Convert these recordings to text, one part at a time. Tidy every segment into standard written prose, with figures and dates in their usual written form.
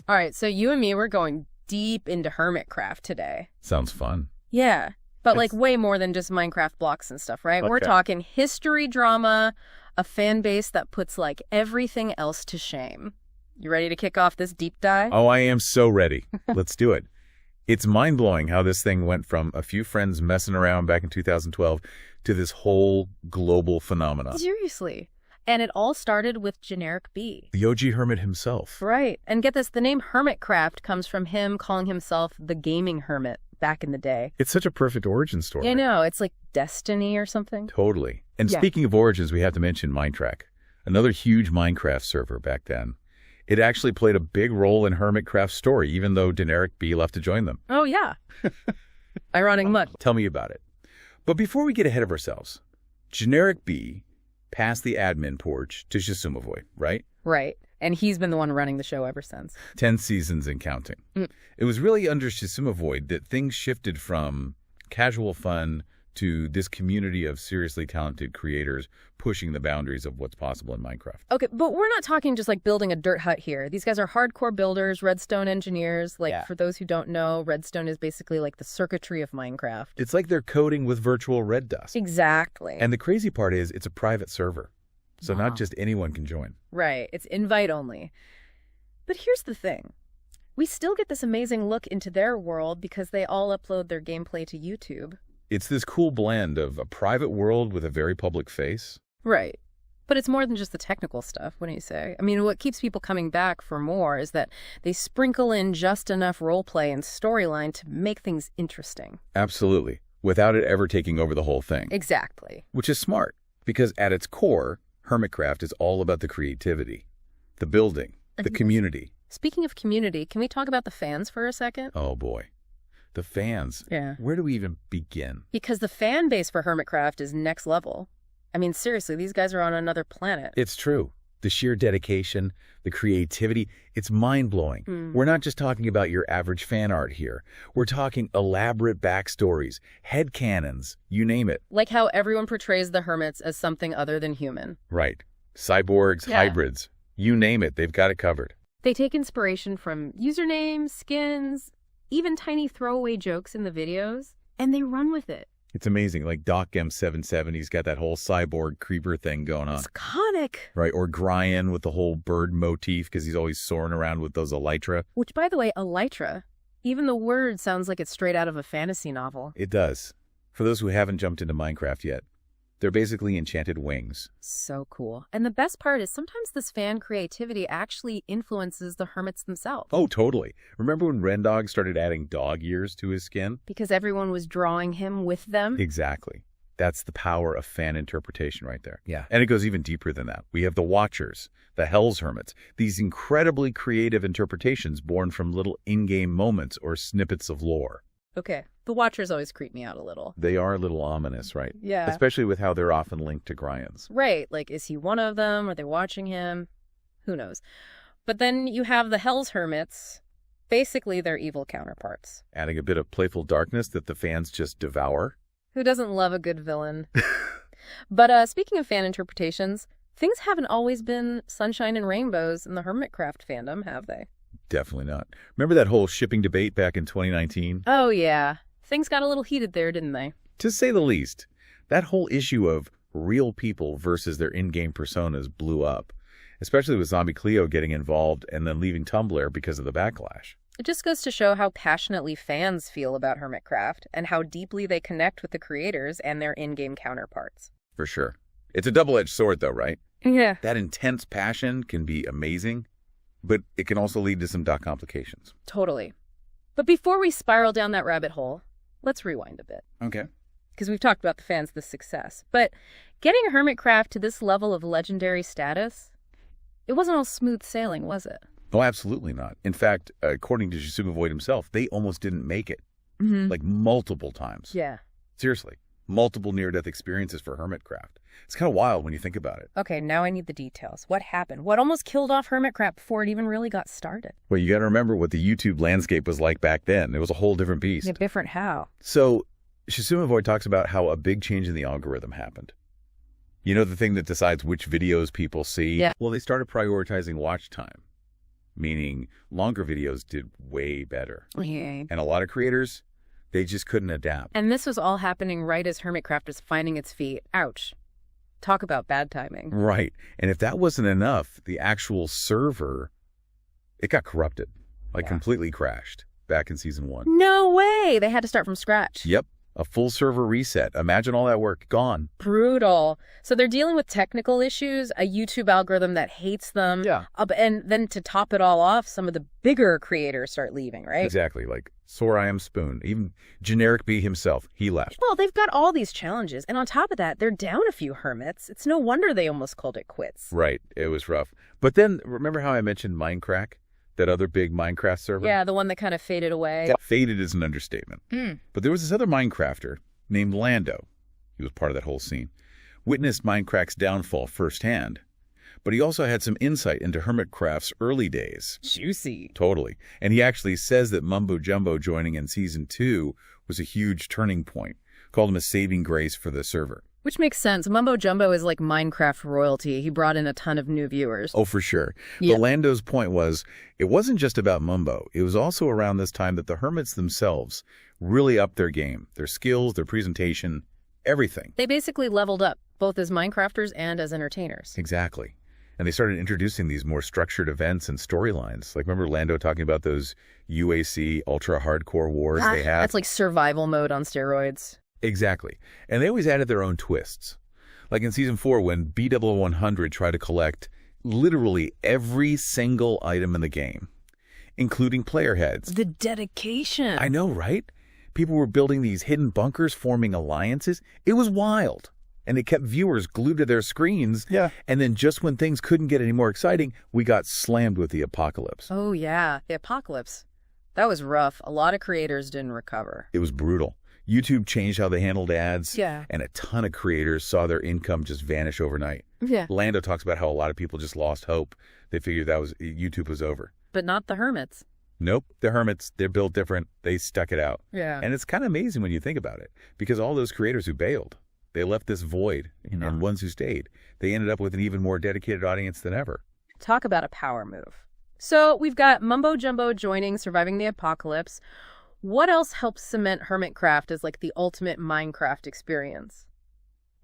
All right, so you and me, we're going deep into Hermitcraft today. Sounds fun. Yeah, but like way more than just Minecraft blocks and stuff, right? Okay. We're talking history drama, a fan base that puts like everything else to shame. You ready to kick off this deep dive? Oh, I am so ready. Let's do it. It's mind-blowing how this thing went from a few friends messing around back in 2012 to this whole global phenomenon. Seriously. And it all started with Generic B. The OG hermit himself. Right. And get this, the name Hermitcraft comes from him calling himself the gaming hermit back in the day. It's such a perfect origin story. I know. It's like Destiny or something. Totally. And speaking of origins, we have to mention Mindtrack, another huge Minecraft server back then. It actually played a big role in Hermitcraft's story, even though Generic B left to join them. Oh, yeah. Ironic much. Tell me about it. But before we get ahead of ourselves, Generic B passed the admin porch to Shisumovoy, right? Right. And he's been the one running the show ever since. 10 seasons and counting. It was really under Shisumovoy that things shifted from casual fun to this community of seriously talented creators pushing the boundaries of what's possible in Minecraft. Okay, but we're not talking just like building a dirt hut here. These guys are hardcore builders, redstone engineers. For those who don't know, redstone is basically like the circuitry of Minecraft. It's like they're coding with virtual red dust. Exactly. And the crazy part is it's a private server. So not just anyone can join. Right. It's invite only. But here's the thing. We still get this amazing look into their world because they all upload their gameplay to YouTube. It's this cool blend of a private world with a very public face. Right. But it's more than just the technical stuff, wouldn't you say? I mean, what keeps people coming back for more is that they sprinkle in just enough roleplay and storyline to make things interesting. Absolutely. Without it ever taking over the whole thing. Exactly. Which is smart, because at its core, Hermitcraft is all about the creativity, the building, the community. Speaking of community, can we talk about the fans for a second? Oh, boy. The fans. Yeah. Where do we even begin? Because the fan base for Hermitcraft is next level. I mean, seriously, these guys are on another planet. It's true. The sheer dedication, the creativity, it's mind-blowing. We're not just talking about your average fan art here. We're talking elaborate backstories, headcanons, you name it. Like how everyone portrays the hermits as something other than human. Right. Cyborgs, hybrids, you name it, they've got it covered. They take inspiration from usernames, skins, even tiny throwaway jokes in the videos, and they run with it. It's amazing. Like DocM77, he's got that whole cyborg creeper thing going on. It's iconic. Right, or Gryan with the whole bird motif because he's always soaring around with those elytra. Which, by the way, elytra, even the word sounds like it's straight out of a fantasy novel. It does. For those who haven't jumped into Minecraft yet, they're basically enchanted wings. So cool. And the best part is sometimes this fan creativity actually influences the hermits themselves. Oh, totally. Remember when Rendog started adding dog ears to his skin? Because everyone was drawing him with them? Exactly. That's the power of fan interpretation right there. Yeah. And it goes even deeper than that. We have the Watchers, the Hell's Hermits, these incredibly creative interpretations born from little in-game moments or snippets of lore. Okay. The Watchers always creep me out a little. They are a little ominous, right? Yeah. Especially with how they're often linked to Gryans. Right. Like, is he one of them? Are they watching him? Who knows? But then you have the Hell's Hermits, basically their evil counterparts. Adding a bit of playful darkness that the fans just devour. Who doesn't love a good villain? But speaking of fan interpretations, things haven't always been sunshine and rainbows in the Hermitcraft fandom, have they? Definitely not. Remember that whole shipping debate back in 2019? Oh, yeah. Things got a little heated there, didn't they? To say the least. That whole issue of real people versus their in-game personas blew up, especially with Zombie Cleo getting involved and then leaving Tumblr because of the backlash. It just goes to show how passionately fans feel about Hermitcraft and how deeply they connect with the creators and their in-game counterparts. For sure. It's a double-edged sword, though, right? Yeah. That intense passion can be amazing, but it can also lead to some complications. Totally. But before we spiral down that rabbit hole, let's rewind a bit. Okay. Because we've talked about the fans' the success. But getting Hermitcraft to this level of legendary status, it wasn't all smooth sailing, was it? Oh, absolutely not. In fact, according to Shisumovoy himself, they almost didn't make it. Like multiple times. Yeah. Seriously. Multiple near-death experiences for Hermitcraft. It's kind of wild when you think about it. Okay, now I need the details. What happened? What almost killed off Hermitcraft before it even really got started? Well, you got to remember what the YouTube landscape was like back then. It was a whole different beast. Yeah, different how? So, Shisumovoy talks about how a big change in the algorithm happened. You know, the thing that decides which videos people see? Yeah. Well, they started prioritizing watch time. meaning longer videos did way better. Yeah. And a lot of creators, they just couldn't adapt. And this was all happening right as Hermitcraft was finding its feet. Ouch. Talk about bad timing. Right. And if that wasn't enough, the actual server, it got corrupted, completely crashed back in season 1. No way! They had to start from scratch. Yep. A full server reset. Imagine all that work gone. Brutal. So they're dealing with technical issues, a YouTube algorithm that hates them. Yeah. And then to top it all off, some of the bigger creators start leaving, right? Exactly. Like Sore I Am Spoon. Even Generic B himself, he left. Well, they've got all these challenges. And on top of that, they're down a few hermits. It's no wonder they almost called it quits. Right. It was rough. But then, remember how I mentioned Minecraft? That other big Minecraft server? Yeah, the one that kind of faded away. Yeah. Faded is an understatement. But there was this other Minecrafter named Lando. He was part of that whole scene. Witnessed Minecraft's downfall firsthand. But he also had some insight into Hermitcraft's early days. Juicy. Totally. And he actually says that Mumbo Jumbo joining in season 2 was a huge turning point. Called him a saving grace for the server. Which makes sense. Mumbo Jumbo is like Minecraft royalty. He brought in a ton of new viewers. Oh, for sure. Yeah. But Lando's point was, it wasn't just about Mumbo. It was also around this time that the hermits themselves really upped their game, their skills, their presentation, everything. They basically leveled up, both as Minecrafters and as entertainers. Exactly. And they started introducing these more structured events and storylines. Like, remember Lando talking about those UAC ultra hardcore wars they had? That's like survival mode on steroids. Exactly. And they always added their own twists. Like in season 4, when BW100 tried to collect literally every single item in the game, including player heads. The dedication. I know, right? People were building these hidden bunkers, forming alliances. It was wild. And it kept viewers glued to their screens. Yeah. And then just when things couldn't get any more exciting, we got slammed with the apocalypse. Oh, yeah. The apocalypse. That was rough. A lot of creators didn't recover. It was brutal. YouTube changed how they handled ads. Yeah. And a ton of creators saw their income just vanish overnight. Yeah. Lando talks about how a lot of people just lost hope. They figured YouTube was over. But not the hermits. Nope. The hermits, they're built different. They stuck it out. Yeah. And it's kind of amazing when you think about it. Because all those creators who bailed, they left this void. And ones who stayed, they ended up with an even more dedicated audience than ever. Talk about a power move. So we've got Mumbo Jumbo joining Surviving the Apocalypse. What else helps cement Hermitcraft as like the ultimate Minecraft experience?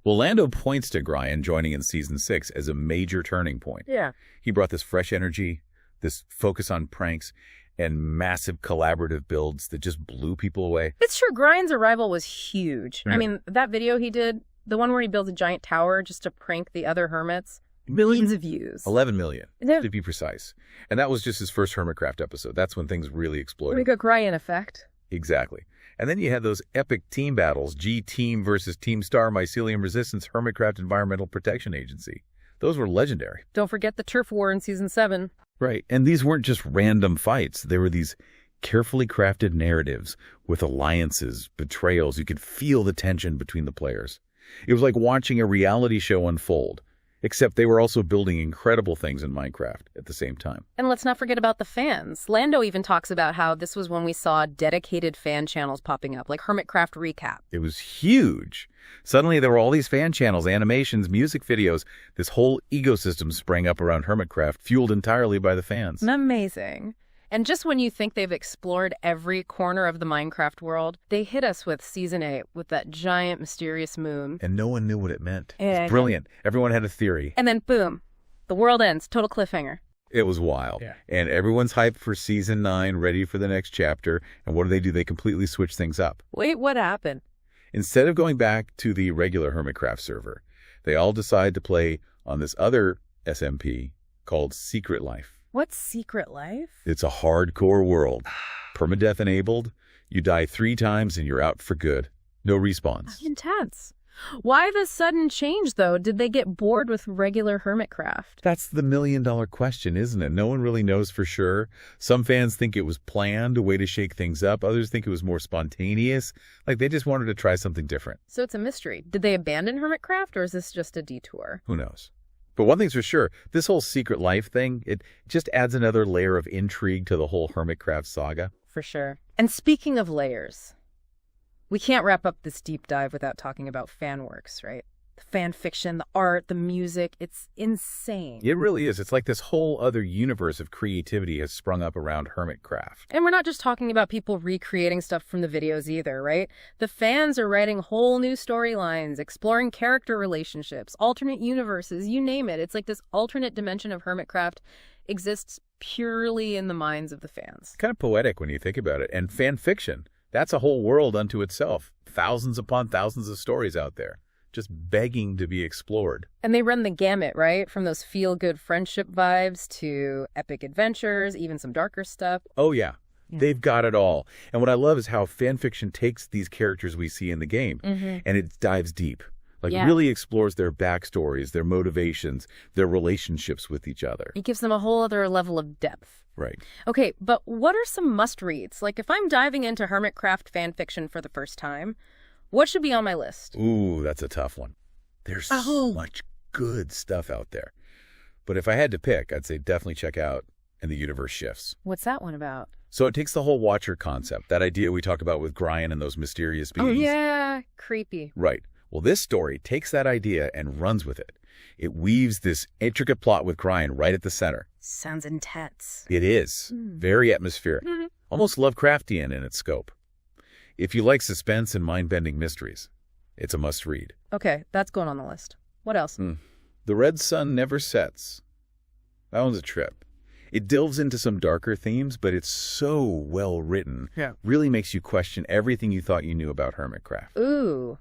Well, Lando points to Brian joining in season 6 as a major turning point. Yeah. He brought this fresh energy, this focus on pranks, and massive collaborative builds that just blew people away. It's true. Brian's arrival was huge. Yeah. I mean, that video he did, the one where he builds a giant tower just to prank the other hermits, millions of views. 11 million, to be precise. And that was just his first Hermitcraft episode. That's when things really exploded. We got Brian effect. Exactly. And then you had those epic team battles, G-Team versus Team Star Mycelium Resistance Hermitcraft Environmental Protection Agency. Those were legendary. Don't forget the turf war in season 7. Right. And these weren't just random fights. They were these carefully crafted narratives with alliances, betrayals. You could feel the tension between the players. It was like watching a reality show unfold, except they were also building incredible things in Minecraft at the same time. And let's not forget about the fans. Lando even talks about how this was when we saw dedicated fan channels popping up, like Hermitcraft Recap. It was huge. Suddenly there were all these fan channels, animations, music videos. This whole ecosystem sprang up around Hermitcraft, fueled entirely by the fans. Amazing. And just when you think they've explored every corner of the Minecraft world, they hit us with season 8 with that giant mysterious moon. And no one knew what it meant. Yeah. It's brilliant. Everyone had a theory. And then boom, the world ends. Total cliffhanger. It was wild. Yeah. And everyone's hyped for season 9, ready for the next chapter. And what do? They completely switch things up. Wait, what happened? Instead of going back to the regular Hermitcraft server, they all decide to play on this other SMP called Secret Life. What's Secret Life? It's a hardcore world. Permadeath enabled. You die 3 times and you're out for good. No respawns. Intense. Why the sudden change, though? Did they get bored with regular Hermitcraft? That's the million-dollar question, isn't it? No one really knows for sure. Some fans think it was planned, a way to shake things up. Others think it was more spontaneous. Like they just wanted to try something different. So it's a mystery. Did they abandon Hermitcraft, or is this just a detour? Who knows? But one thing's for sure, this whole Secret Life thing, it just adds another layer of intrigue to the whole Hermitcraft saga. For sure. And speaking of layers, we can't wrap up this deep dive without talking about fan works, right? The fan fiction, the art, the music, it's insane. It really is. It's like this whole other universe of creativity has sprung up around Hermitcraft. And we're not just talking about people recreating stuff from the videos either, right? The fans are writing whole new storylines, exploring character relationships, alternate universes, you name it. It's like this alternate dimension of Hermitcraft exists purely in the minds of the fans. Kind of poetic when you think about it. And fan fiction, that's a whole world unto itself. Thousands upon thousands of stories out there, just begging to be explored. And they run the gamut, right? From those feel-good friendship vibes to epic adventures, even some darker stuff. Oh, yeah. They've got it all. And what I love is how fan fiction takes these characters we see in the game and it dives deep. Like really explores their backstories, their motivations, their relationships with each other. It gives them a whole other level of depth. Right. Okay, but what are some must-reads? Like if I'm diving into Hermitcraft fan fiction for the first time, what should be on my list? Ooh, that's a tough one. There's so much good stuff out there. But if I had to pick, I'd say definitely check out And the Universe Shifts. What's that one about? So it takes the whole Watcher concept, that idea we talk about with Brian and those mysterious beings. Oh, yeah. Creepy. Right. Well, this story takes that idea and runs with it. It weaves this intricate plot with Brian right at the center. Sounds intense. It is. Very atmospheric. Almost Lovecraftian in its scope. If you like suspense and mind-bending mysteries, it's a must-read. Okay, that's going on the list. What else? The Red Sun Never Sets. That one's a trip. It delves into some darker themes, but it's so well written. Yeah. Really makes you question everything you thought you knew about Hermitcraft. Ooh,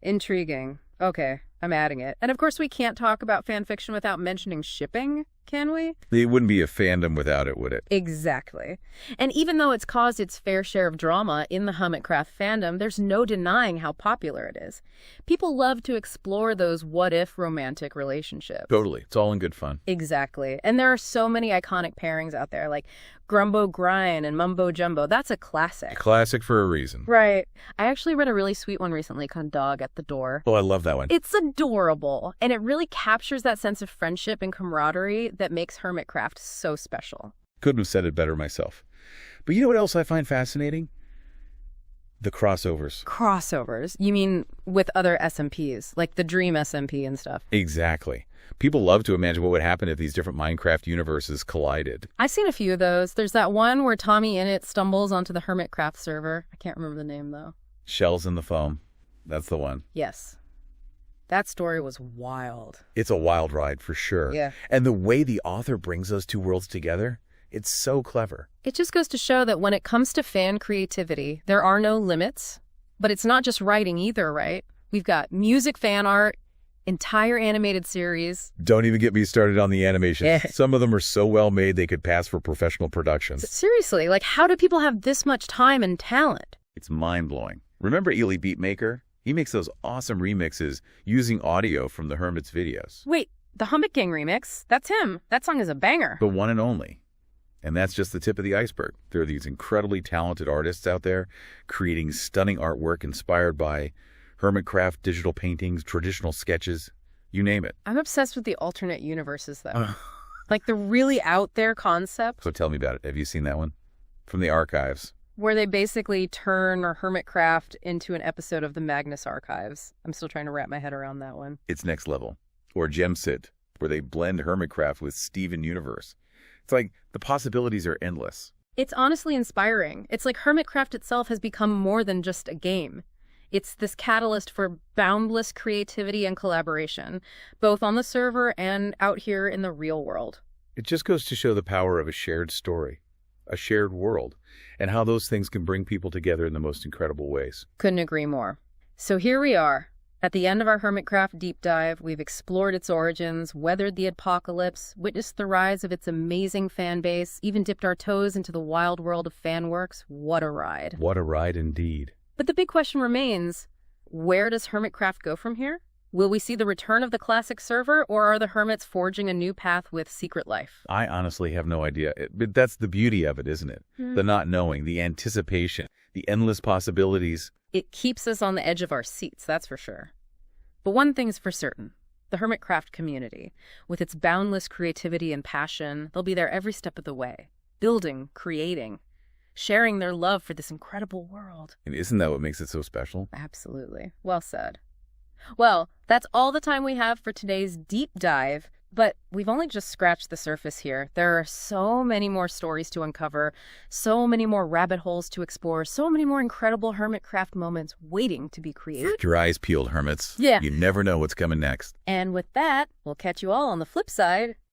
intriguing. Okay, I'm adding it. And of course, we can't talk about fan fiction without mentioning shipping, can we? It wouldn't be a fandom without it, would it? Exactly. And even though it's caused its fair share of drama in the Hermitcraft fandom, there's no denying how popular it is. People love to explore those what-if romantic relationships. Totally. It's all in good fun. Exactly. And there are so many iconic pairings out there, like Grumbo Grind and Mumbo Jumbo. That's a classic. Classic for a reason. Right. I actually read a really sweet one recently called Dog at the Door. Oh, I love that one. It's adorable, and it really captures that sense of friendship and camaraderie that makes Hermitcraft so special. Couldn't have said it better myself. But you know what else I find fascinating? The crossovers. Crossovers? You mean with other SMPs, like the Dream SMP and stuff? Exactly. People love to imagine what would happen if these different Minecraft universes collided. I've seen a few of those. There's that one where Tommy Innit stumbles onto the Hermitcraft server. I can't remember the name, though. Shells in the Foam. That's the one. Yes. That story was wild. It's a wild ride for sure. Yeah. And the way the author brings those two worlds together, it's so clever. It just goes to show that when it comes to fan creativity, there are no limits. But it's not just writing either, right? We've got music fan art, entire animated series. Don't even get me started on the animation. Some of them are so well made they could pass for professional productions. Seriously, like how do people have this much time and talent? It's mind-blowing. Remember Ely Beatmaker? He makes those awesome remixes using audio from the Hermit's videos. Wait, the Hummock Gang remix? That's him. That song is a banger. The one and only. And that's just the tip of the iceberg. There are these incredibly talented artists out there creating stunning artwork inspired by Hermitcraft, digital paintings, traditional sketches, you name it. I'm obsessed with the alternate universes, though. Like the really out there concept. So tell me about it. Have you seen that one? From the archives. Where they basically turn Hermitcraft into an episode of the Magnus Archives. I'm still trying to wrap my head around that one. It's next level. Or Gemsit, where they blend Hermitcraft with Steven Universe. It's like the possibilities are endless. It's honestly inspiring. It's like Hermitcraft itself has become more than just a game. It's this catalyst for boundless creativity and collaboration, both on the server and out here in the real world. It just goes to show the power of a shared story, a shared world, and how those things can bring people together in the most incredible ways. Couldn't agree more. So here we are. At the end of our Hermitcraft deep dive, we've explored its origins, weathered the apocalypse, witnessed the rise of its amazing fan base, even dipped our toes into the wild world of fan works. What a ride. What a ride indeed. But the big question remains, where does Hermitcraft go from here? Will we see the return of the classic server, or are the Hermits forging a new path with Secret Life? I honestly have no idea. But that's the beauty of it, isn't it? The not knowing, the anticipation, the endless possibilities. It keeps us on the edge of our seats, that's for sure. But one thing's for certain. The Hermitcraft community, with its boundless creativity and passion, they'll be there every step of the way. Building, creating, sharing their love for this incredible world. And isn't that what makes it so special? Absolutely. Well said. Well, that's all the time we have for today's deep dive, but we've only just scratched the surface here. There are so many more stories to uncover, so many more rabbit holes to explore, so many more incredible Hermitcraft moments waiting to be created. Keep your eyes peeled, hermits. Yeah. You never know what's coming next. And with that, we'll catch you all on the flip side.